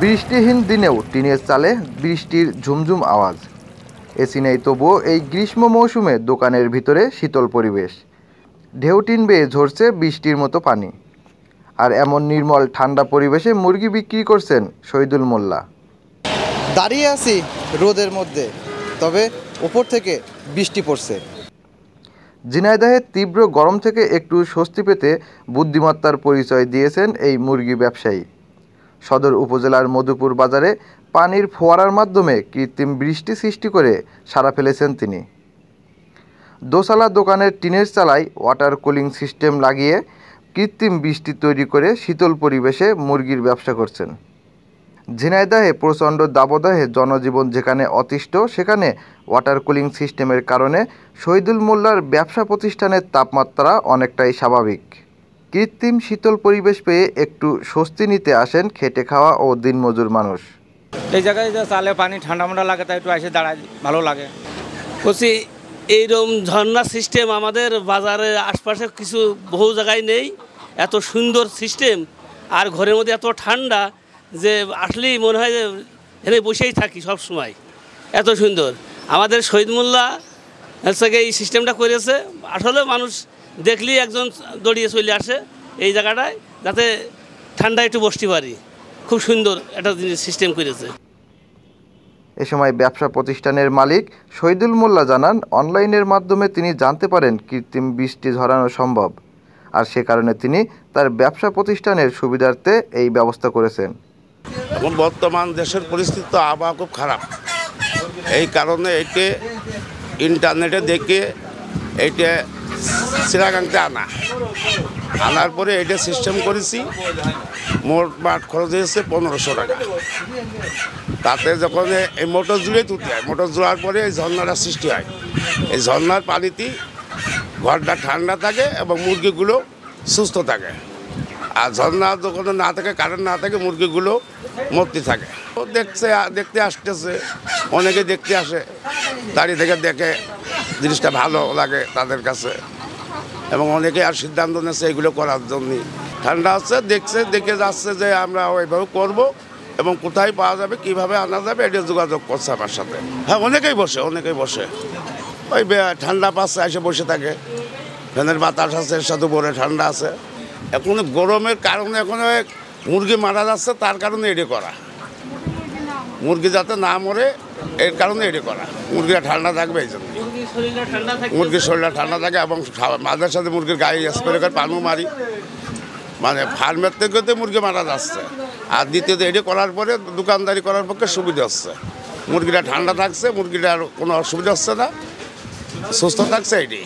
বৃষ্টিহীন দিনেও টিনের চালে বৃষ্টির ঝুমঝুম আওয়াজ। এসি নেই, তবুও এই গ্রীষ্ম মৌসুমে দোকানের ভিতরে শীতল পরিবেশ। ঢেউ টিন বেয়ে ঝরছে বৃষ্টির মতো পানি। আর এমন নির্মল ঠান্ডা পরিবেশে মুরগি বিক্রি করছেন শহীদুল মোল্লা। দাঁড়িয়ে আছি রোদের মধ্যে, তবে উপর থেকে বৃষ্টি পড়ছে। ঝিনাইদহের তীব্র গরম থেকে একটু স্বস্তি পেতে বুদ্ধিমত্তার পরিচয় দিয়েছেন এই মুরগি ব্যবসায়ী। সদর উপজেলার মধুপুর বাজারে পানির ফোয়ারার মাধ্যমে কৃত্রিম বৃষ্টি সৃষ্টি করে সাড়া ফেলেছেন তিনি। দোসালা দোকানের টিনের চালায় ওয়াটার কুলিং সিস্টেম লাগিয়ে কৃত্রিম বৃষ্টি তৈরি করে শীতল পরিবেশে মুরগির ব্যবসা করছেন। ঝিনাইদহে প্রচণ্ড দাবদাহে জনজীবন যেখানে অতিষ্ঠ, সেখানে ওয়াটার কুলিং সিস্টেমের কারণে শহীদুল মোল্লার ব্যবসা প্রতিষ্ঠানের তাপমাত্রা অনেকটাই স্বাভাবিক। কৃত্রিম শীতল পরিবেশ পেয়ে একটু স্বস্তি নিতে আসেন খেটে খাওয়া ও দিনমজুর মানুষ। এই জায়গায় যে চালে পানি ঠান্ডা ঠান্ডা লাগে, তাই একটু এসে দাঁড়ায় ভালো লাগে। বলছি এইরকম ঝর্ণা সিস্টেম আমাদের বাজারের আশপাশে কিছু বহু জায়গায় নেই। এত সুন্দর সিস্টেম, আর ঘরের মধ্যে এত ঠান্ডা যে আসলেই মনে হয় যে এখানে বসেই থাকি সব সময়। এত সুন্দর আমাদের শহীদ মোল্লা হচ্ছে এই সিস্টেমটা করেছে। আসলে মানুষ দেখলেই একজন দৌড়িয়ে চলে আসে এই জায়গাটায়, যাতে ঠান্ডায় একটু বসতে পারি। খুব সুন্দর একটা জিনিস সিস্টেম করেছে। এ সময় ব্যবসা প্রতিষ্ঠানের মালিক শহীদুল মোল্লা জানান, অনলাইনের মাধ্যমে তিনি জানতে পারেন কৃত্রিম বৃষ্টি ঝরানো সম্ভব, আর সে কারণে তিনি তার ব্যবসা প্রতিষ্ঠানের সুবিধার্থে এই ব্যবস্থা করেছেন। এখন বর্তমান দেশের পরিস্থিতি তো আবহাওয়া খুব খারাপ, এই কারণে একে ইন্টারনেটে দেখে এইটা চিরাগাংতে আনার পরে এটা সিস্টেম করেছি। মোট খরচ হয়েছে 1500 টাকা। তাতে যখন এই মোটর জুড়ে তুলতে হয়, মোটর জোড়ার পরে এই ঝর্ণাটা সৃষ্টি হয়। এই ঝর্ণার পানিতে ঘরটা ঠান্ডা থাকে এবং মুরগিগুলো সুস্থ থাকে। আর ঝর্ণা যখন না থাকে, কারেন্ট না থাকে, মুরগিগুলো মরতে থাকে। দেখতে আসতেছে, অনেকে দেখতে আসে, দাঁড়িয়ে থেকে দেখে জিনিসটা ভালো লাগে তাদের কাছে, এবং অনেকে আর সিদ্ধান্ত নিচ্ছে এগুলো করার জন্যই। ঠান্ডা হচ্ছে, দেখে যাচ্ছে যে আমরা ওইভাবে করব, এবং কোথায় পাওয়া যাবে, কিভাবে আনা যাবে, এটা যোগাযোগ করছে আমার সাথে। হ্যাঁ, অনেকেই বসে ওই ঠান্ডা পাচ্ছে, এসে বসে থাকে। ফ্যানের বাতাস আছে, এর সাথে উপরে ঠান্ডা আছে। এখন গরমের কারণে এখন মুরগি মারা যাচ্ছে, তার কারণে এটি করা। মুরগি যাতে না মরে, এর কারণে এটি করা। মুরগিটা ঠান্ডা থাকবে এই জন্য। মুরগির শরীরটা ঠান্ডা থাকে, এবং মাঝে সাথে মুরগির গায়ে স্প্রে করে পানিও মারি। মানে ফার্মের থেকে মুরগি মারা যাচ্ছে। আর দ্বিতীয়ত এটি করার পরে দোকানদারি করার পক্ষে সুবিধা হচ্ছে। মুরগিটা ঠান্ডা থাকছে, মুরগিটার কোনো অসুবিধা হচ্ছে না, সুস্থ থাকছে এটি।